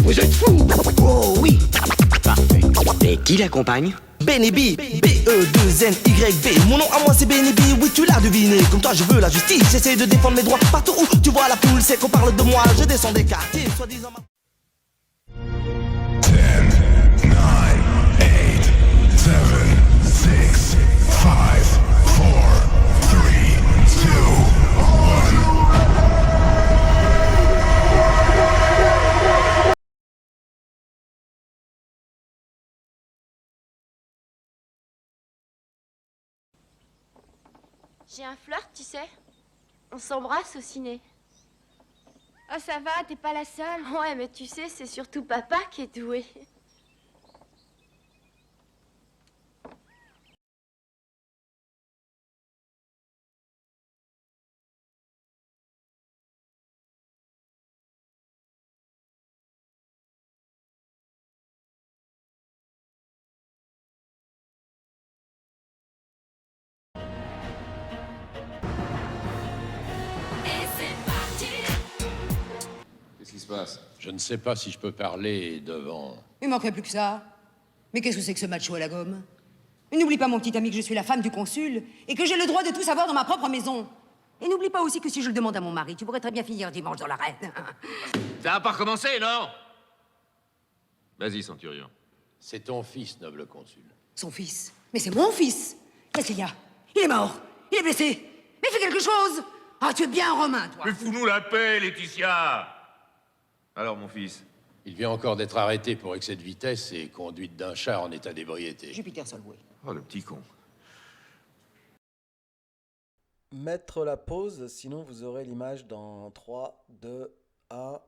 Vous êtes fous. Oh oui. Parfait. Et qui l'accompagne? Benny B, B-E-2-N-Y-B. Mon nom à moi c'est Benny B, oui tu l'as deviné. Comme toi je veux la justice, j'essaie de défendre mes droits. Partout où tu vois la foule, c'est qu'on parle de moi. Je descends des quartiers, soi-disant ma... 10, 9, 8, 7, 6, 5, 4, 3, 2, 1. J'ai un flirt, tu sais. On s'embrasse au ciné. Oh, ça va, t'es pas la seule. Ouais, mais tu sais, c'est surtout papa qui est doué. Qu'est-ce qui se passe? Je ne sais pas si je peux parler devant... Il manquerait plus que ça. Mais qu'est-ce que c'est que ce macho à la gomme? Et n'oublie pas, mon petit ami, que je suis la femme du consul et que j'ai le droit de tout savoir dans ma propre maison. Et n'oublie pas aussi que si je le demande à mon mari, tu pourrais très bien finir dimanche dans l'arène. Ça va pas recommencer, non? Vas-y, Centurion. C'est ton fils, noble consul. Son fils? Mais c'est mon fils! Qu'est-ce qu'il y a? Il est mort! Il est blessé! Mais fais quelque chose! Ah, tu es bien romain, toi! Mais fous-nous la paix, Laetitia! Alors, mon fils? Il vient encore d'être arrêté pour excès de vitesse et conduite d'un char en état d'ébriété. Jupiter Solway. Oh, le petit con. Mettre la pause, sinon vous aurez l'image dans 3, 2, 1...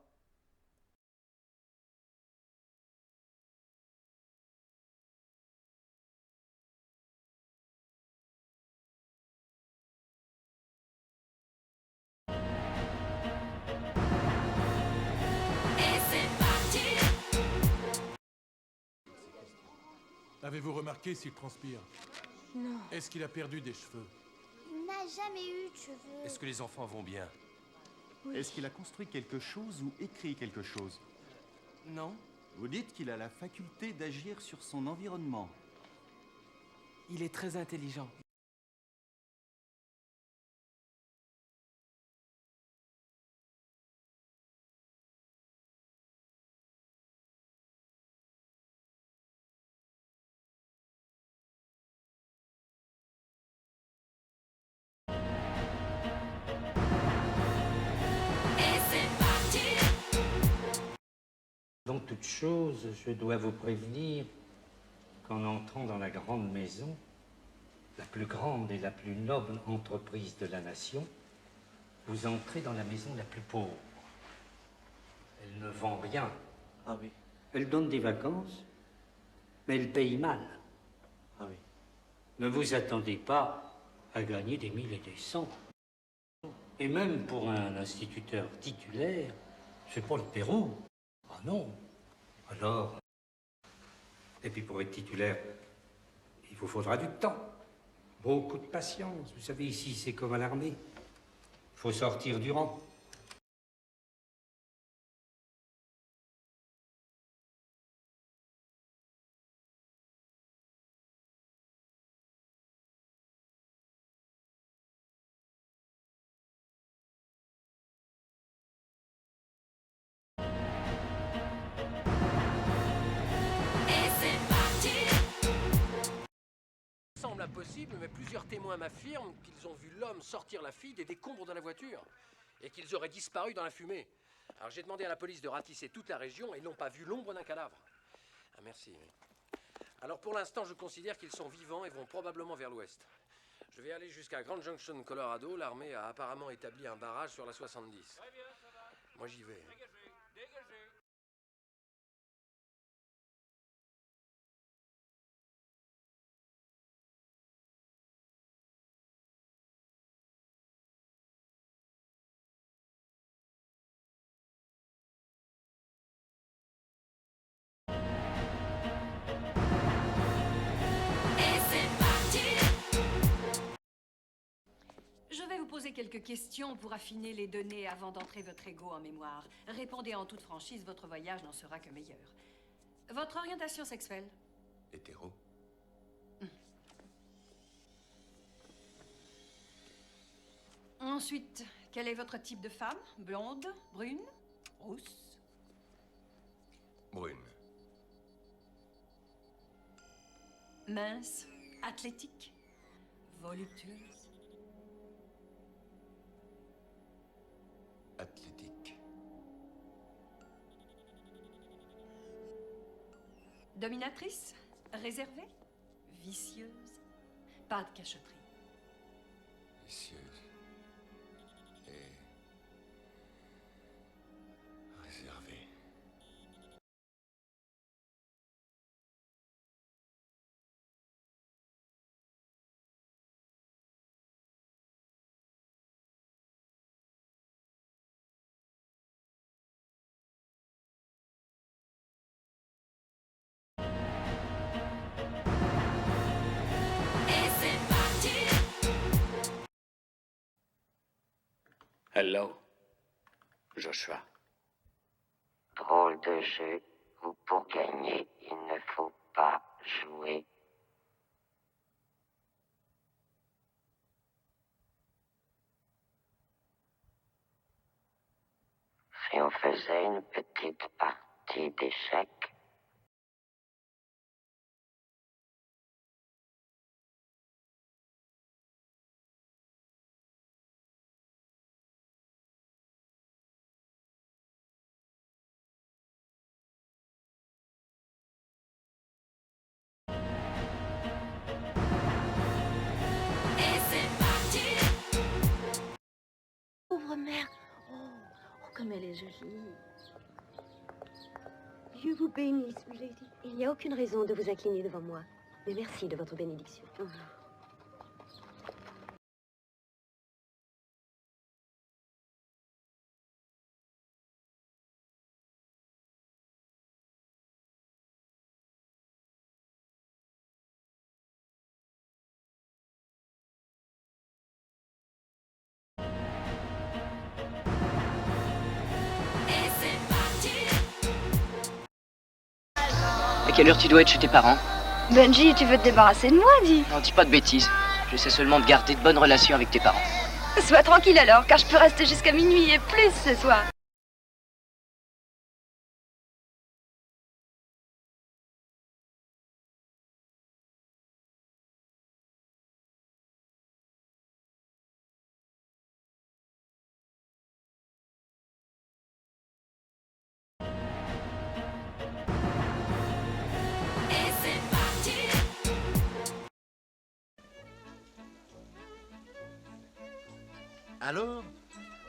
Avez-vous remarqué s'il transpire? Non. Est-ce qu'il a perdu des cheveux? Il n'a jamais eu de cheveux. Est-ce que les enfants vont bien? Oui. Est-ce qu'il a construit quelque chose ou écrit quelque chose? Non. Vous dites qu'il a la faculté d'agir sur son environnement. Il est très intelligent. Avant toute chose, je dois vous prévenir qu'en entrant dans la grande maison, la plus grande et la plus noble entreprise de la nation, vous entrez dans la maison la plus pauvre. Elle ne vend rien. Ah oui. Elle donne des vacances, mais elle paye mal. Ah oui. Ne vous attendez pas à gagner des 1000 et des 100. Et même pour un instituteur titulaire, c'est pas le Pérou. Ah non. Alors, et puis pour être titulaire, il vous faudra du temps. Beaucoup de patience. Vous savez, ici, c'est comme à l'armée. Il faut sortir du rang. Semble impossible, mais plusieurs témoins m'affirment qu'ils ont vu l'homme sortir la fille des décombres de la voiture et qu'ils auraient disparu dans la fumée. Alors j'ai demandé à la police de ratisser toute la région et ils n'ont pas vu l'ombre d'un cadavre. Ah merci. Alors pour l'instant, je considère qu'ils sont vivants et vont probablement vers l'ouest. Je vais aller jusqu'à Grand Junction, Colorado. L'armée a apparemment établi un barrage sur la 70. Moi j'y vais. Je vais vous poser quelques questions pour affiner les données avant d'entrer votre ego en mémoire. Répondez en toute franchise, votre voyage n'en sera que meilleur. Votre orientation sexuelle? Hétéro. Ensuite, quel est votre type de femme? Blonde, brune, rousse? Brune. Mince, athlétique, voluptueuse? Athlétique. Dominatrice? Réservée? Vicieuse? Pas de cachotterie. Vicieuse. Et... réservée. Hello, Joshua. Drôle de jeu où pour gagner, il ne faut pas jouer. Si on faisait une petite partie d'échecs. Pauvre mère. Oh, comme elle est jolie. Dieu vous bénisse, Lady. Il n'y a aucune raison de vous incliner devant moi. Mais merci de votre bénédiction. À quelle heure tu dois être chez tes parents? Benji, tu veux te débarrasser de moi, dis. Non, dis pas de bêtises. J'essaie seulement de garder de bonnes relations avec tes parents. Sois tranquille alors, car je peux rester jusqu'à minuit et plus ce soir.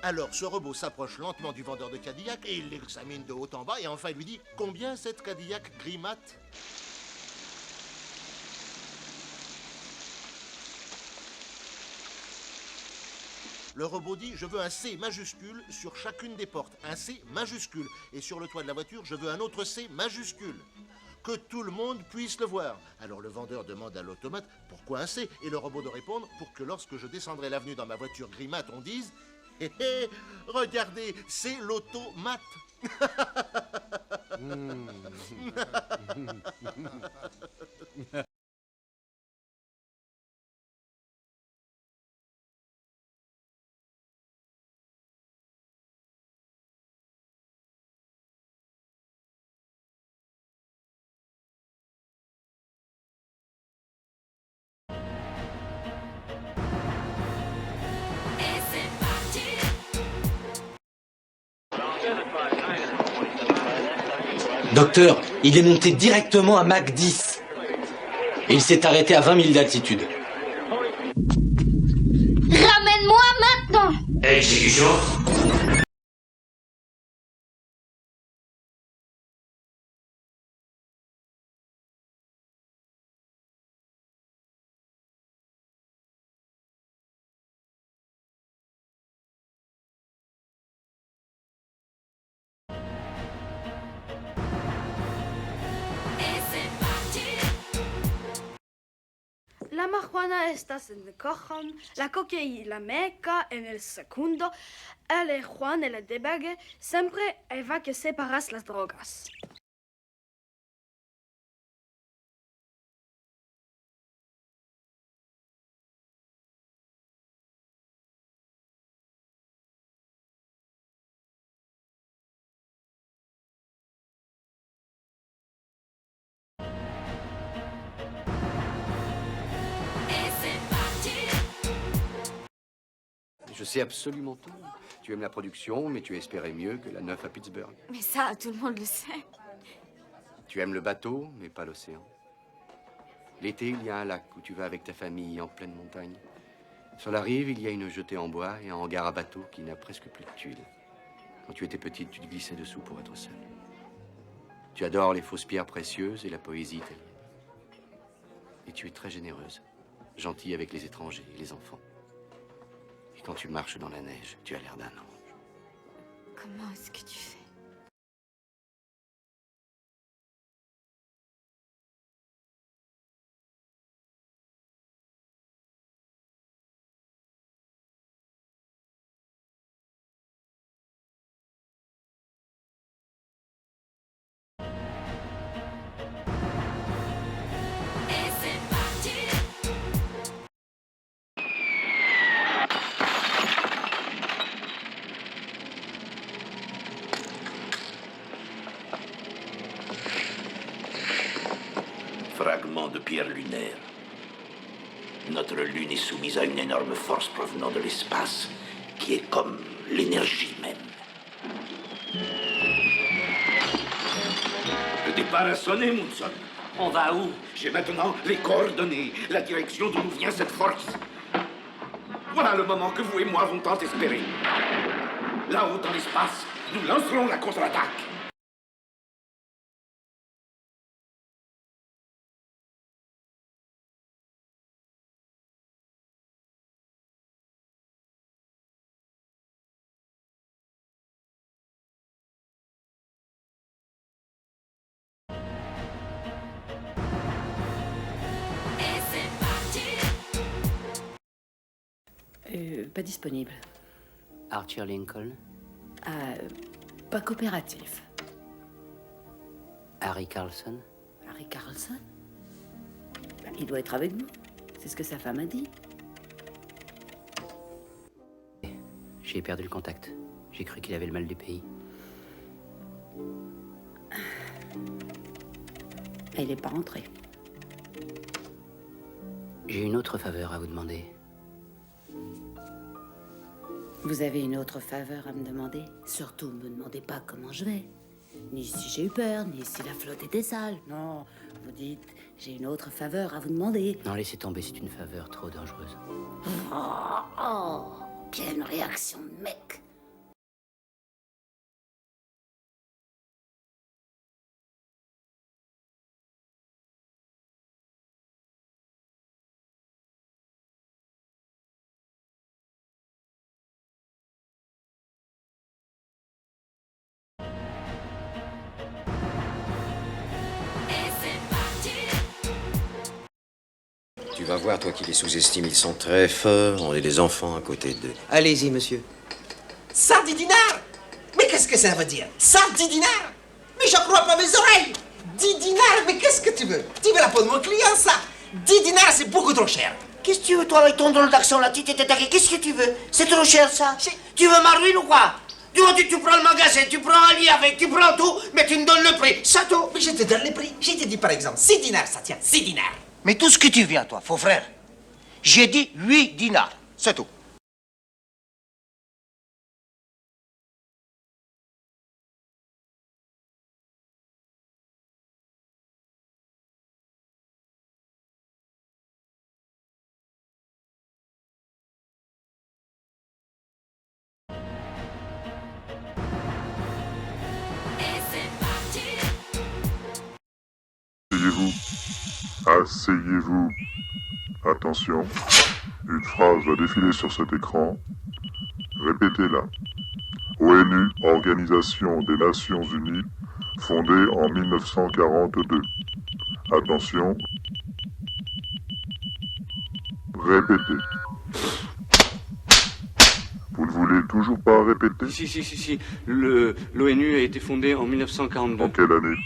Alors, ce robot s'approche lentement du vendeur de Cadillac et il l'examine de haut en bas et enfin il lui dit « Combien cette Cadillac gris mat ?» Le robot dit « Je veux un C majuscule sur chacune des portes, un C majuscule. Et sur le toit de la voiture, je veux un autre C majuscule. Que tout le monde puisse le voir. » Alors le vendeur demande à l'automate « Pourquoi un C ?» Et le robot de répondre « Pour que lorsque je descendrai l'avenue dans ma voiture gris mat, on dise « Hé hé, regardez, c'est l'automate. » Docteur, il est monté directement à Mach 10. Et il s'est arrêté à 20 000 d'altitude. Ramène-moi maintenant! Exécution. La marihuana está en el cajón, la cocaína meca en el segundo, el Juan en el debague, siempre va que separas las drogas. Je sais absolument tout. Tu aimes la production, mais tu espérais mieux que la 9 à Pittsburgh. Mais ça, tout le monde le sait. Tu aimes le bateau, mais pas l'océan. L'été, il y a un lac où tu vas avec ta famille en pleine montagne. Sur la rive, il y a une jetée en bois et un hangar à bateau qui n'a presque plus de tuiles. Quand tu étais petite, tu te glissais dessous pour être seule. Tu adores les fausses pierres précieuses et la poésie italienne. Et tu es très généreuse, gentille avec les étrangers et les enfants. Et quand tu marches dans la neige, tu as l'air d'un ange. Comment est-ce que tu fais? Fragment de pierre lunaire. Notre lune est soumise à une énorme force provenant de l'espace, qui est comme l'énergie même. Le départ a sonné, Munson. On va où? J'ai maintenant les coordonnées, la direction d'où nous vient cette force. Voilà le moment que vous et moi avons tant espéré. Là-haut dans l'espace, nous lancerons la contre-attaque. Pas disponible. Arthur Lincoln. Pas coopératif. Harry Carlson. Harry Carlson? Il doit être avec nous. C'est ce que sa femme a dit. J'ai perdu le contact. J'ai cru qu'il avait le mal du pays. Et il n'est pas rentré. J'ai une autre faveur à vous demander. Vous avez une autre faveur à me demander? Surtout, ne me demandez pas comment je vais. Ni si j'ai eu peur, ni si la flotte était sale. Non, vous dites, j'ai une autre faveur à vous demander. Non, laissez tomber, c'est une faveur trop dangereuse. Bien une réaction de mec. Tu vas voir, toi qui les sous-estimes, ils sont très forts. On est des enfants à côté d'eux. Allez-y, monsieur. Sardidinar? Mais qu'est-ce que ça veut dire? Sardidinar? Mais je crois pas mes oreilles! 10 dinars, mais qu'est-ce que tu veux? Tu veux la peau de mon client, ça? 10 dinars, c'est beaucoup trop cher. Qu'est-ce que tu veux, toi, avec ton drôle d'accent là? Tu t'es attaqué, qu'est-ce que tu veux? C'est trop cher, ça. Tu veux ma ruine ou quoi? Tu prends le magasin, tu prends un lit avec, tu prends tout, mais tu me donnes le prix, ça tout. Mais je te donne le prix. Je te dis par exemple 6 dinars, ça tient, 6 dinars. Mais tout ce que tu viens, toi, faux frère. J'ai dit 8 dinars, c'est tout. Asseyez-vous. Asseyez-vous. Attention. Une phrase va défiler sur cet écran. Répétez-la. ONU, Organisation des Nations Unies, fondée en 1942. Attention. Répétez. Vous ne voulez toujours pas répéter? Si. L'ONU a été fondée en 1942. En quelle année?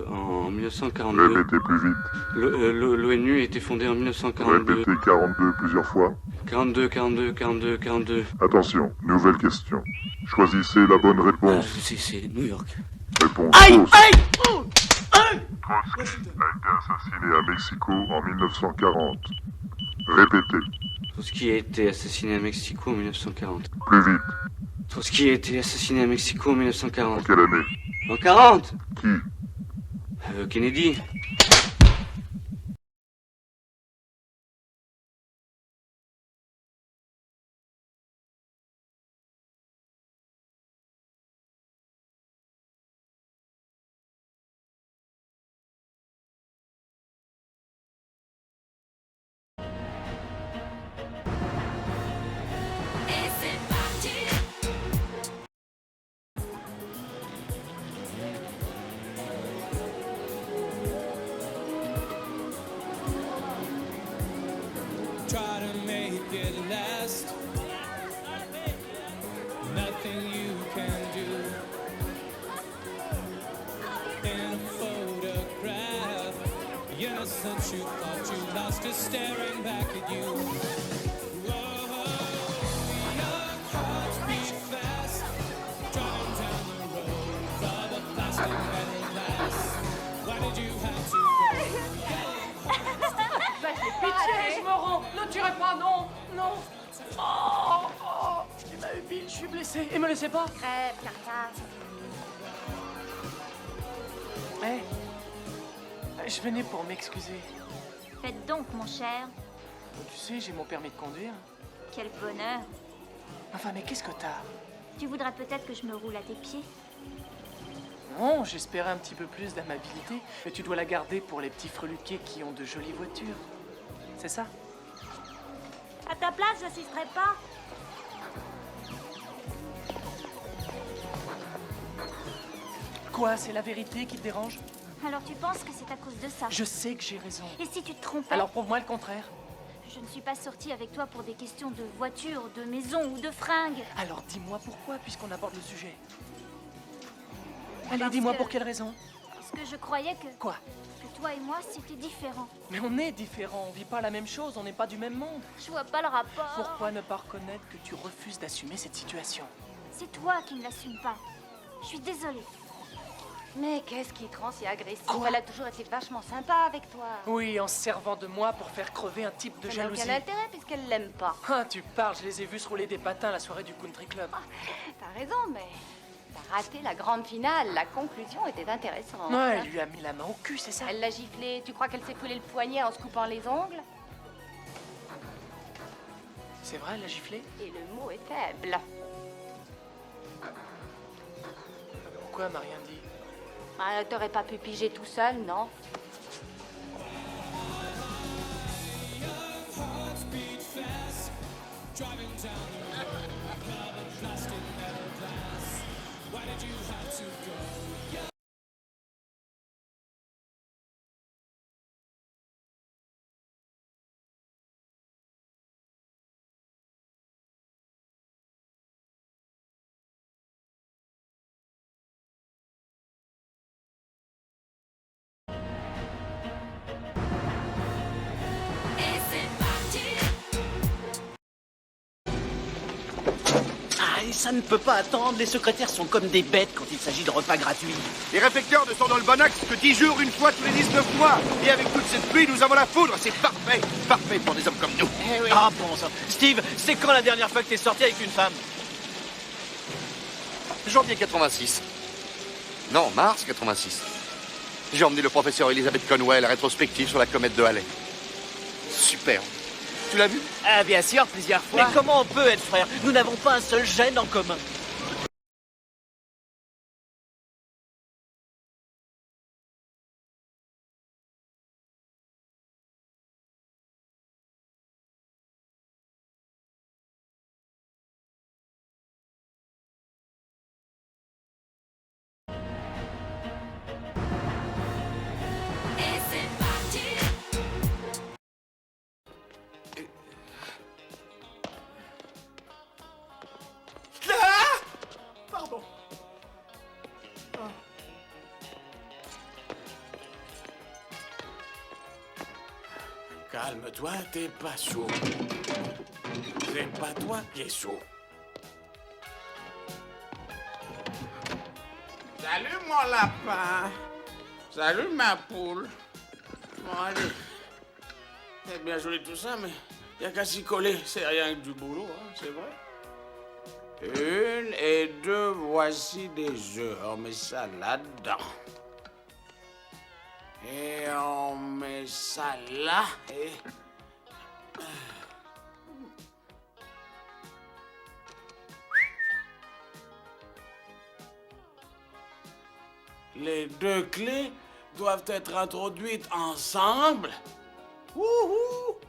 En 1942. Répétez plus vite. L'ONU a été fondée en 1942. Répétez 42 plusieurs fois. 42. Attention, nouvelle question. Choisissez la bonne réponse. C'est New York. Réponse Aïe, fausse. aïe, Trotsky a été assassiné à Mexico en 1940. Répétez. Trotsky a été assassiné à Mexico en 1940. Plus vite. Trotsky a été assassiné à Mexico en 1940. En quelle année? En 40. Qui? Kennedy. Try to make it last. Nothing you can do. In a photograph, the innocence you thought you lost is staring back at you. Whoa, your hearts beat fast. Driving down the road of a plastic metal glass. Why did you have to go? Pitié, je me rends. Ne tirez pas, non. Il m'a eu Bill, je suis blessé. Et me laissez pas. Crève, carcasse. Je venais pour m'excuser. Faites donc, mon cher. Tu sais, j'ai mon permis de conduire. Quel bonheur. Enfin, mais qu'est-ce que t'as? Tu voudrais peut-être que je me roule à tes pieds? Non, j'espérais un petit peu plus d'amabilité. Mais tu dois la garder pour les petits freluquets qui ont de jolies voitures. C'est ça? À ta place, j'assisterai pas. Quoi, c'est la vérité qui te dérange? Alors tu penses que c'est à cause de ça? Je sais que j'ai raison. Et si tu te trompais? Alors prouve-moi le contraire. Je ne suis pas sortie avec toi pour des questions de voiture, de maison ou de fringues. Alors dis-moi pourquoi, puisqu'on aborde le sujet. Allez, dis-moi pour quelle raison? Parce que je croyais que... Quoi? Que toi et moi, c'était différent. Mais on est différents, on vit pas la même chose, on n'est pas du même monde. Je vois pas le rapport. Pourquoi ne pas reconnaître que tu refuses d'assumer cette situation? C'est toi qui ne l'assumes pas. Je suis désolée. Mais qu'est-ce qui te rend si agressif? Quoi? Elle a toujours été vachement sympa avec toi. Oui, en se servant de moi pour faire crever un type de jalousie. Ça n'a aucun intérêt puisqu'elle l'aime pas. Ah, tu parles, je les ai vus se rouler des patins à la soirée du country club. T'as raison, mais t'as raté la grande finale. La conclusion était intéressante. Ouais, elle lui a mis la main au cul, c'est ça? Elle l'a giflé. Tu crois qu'elle s'est foulé le poignet en se coupant les ongles? C'est vrai, elle l'a giflé? Et le mot est faible. Pourquoi elle m'a rien dit? T'aurais pas pu piger tout seul, non? Ça ne peut pas attendre, les secrétaires sont comme des bêtes quand il s'agit de repas gratuits. Les réflecteurs ne sont dans le bon axe que 10 jours, une fois tous les 19 mois. Et avec toute cette pluie, nous avons la foudre. C'est parfait. Parfait pour des hommes comme nous. Eh oui. Ah bon sang. Steve, c'est quand la dernière fois que t'es sorti avec une femme? Janvier 86. Non, mars 86. J'ai emmené le professeur Elizabeth Conway à la rétrospective sur la comète de Halley. Super. Tu l'as vu? Ah bien sûr, plusieurs fois. Mais comment on peut être frères? Nous n'avons pas un seul gène en commun. Calme-toi, t'es pas sourd. C'est pas toi qui es sourd. Salut mon lapin. Salut ma poule. Bon, allez. C'est bien joli tout ça, mais y a qu'à s'y coller. C'est rien que du boulot, hein, c'est vrai. 1 et 2, voici des œufs. On met ça là-dedans. Et on met ça là et... Les deux clés doivent être introduites ensemble. Wouhou!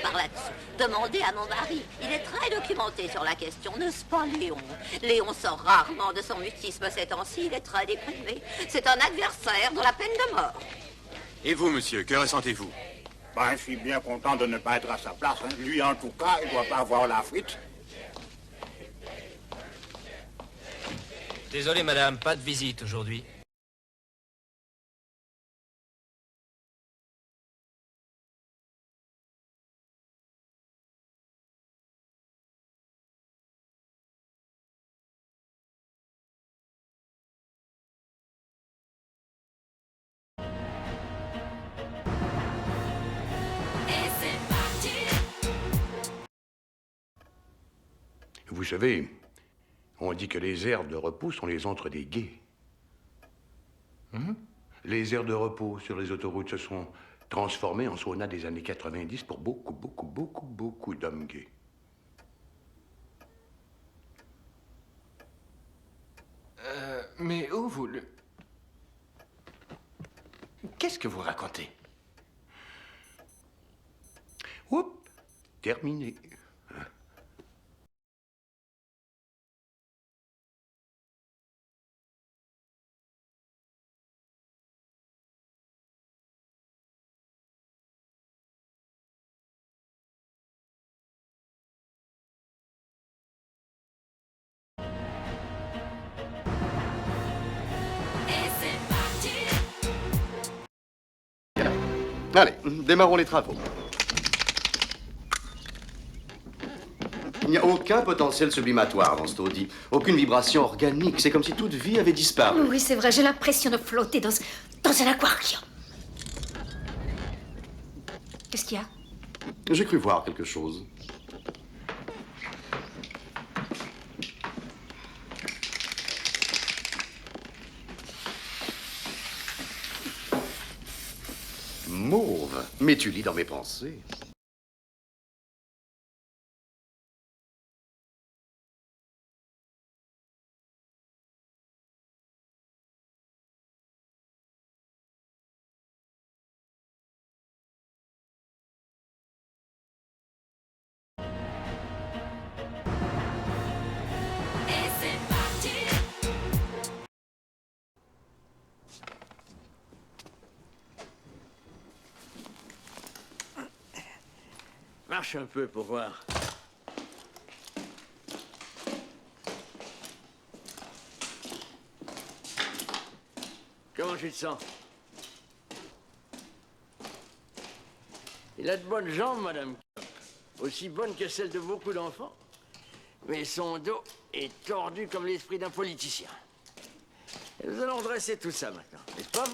Par là-dessus. Demandez à mon mari. Il est très documenté sur la question, n'est-ce pas, Léon? Léon sort rarement de son mutisme ces temps-ci. Il est très déprimé. C'est un adversaire de la peine de mort. Et vous, monsieur, que ressentez-vous? Ben, je suis bien content de ne pas être à sa place. Hein. Lui, en tout cas, il doit pas avoir la frite. Désolé, madame, pas de visite aujourd'hui. Vous savez, on dit que les aires de repos sont les antres des gays. Les aires de repos sur les autoroutes se sont transformées en sauna des années 90 pour beaucoup d'hommes gays. Mais où vous le... Qu'est-ce que vous racontez? Oups, terminé. Allez, démarrons les travaux. Il n'y a aucun potentiel sublimatoire dans ce taudis. Aucune vibration organique. C'est comme si toute vie avait disparu. Oui, c'est vrai, j'ai l'impression de flotter dans un aquarium. Qu'est-ce qu'il y a? J'ai cru voir quelque chose. Mauve, mais tu lis dans mes pensées. Marche un peu pour voir. Comment tu te sens? Il a de bonnes jambes, madame. Aussi bonnes que celles de beaucoup d'enfants. Mais son dos est tordu comme l'esprit d'un politicien. Et nous allons dresser tout ça maintenant, n'est-ce pas?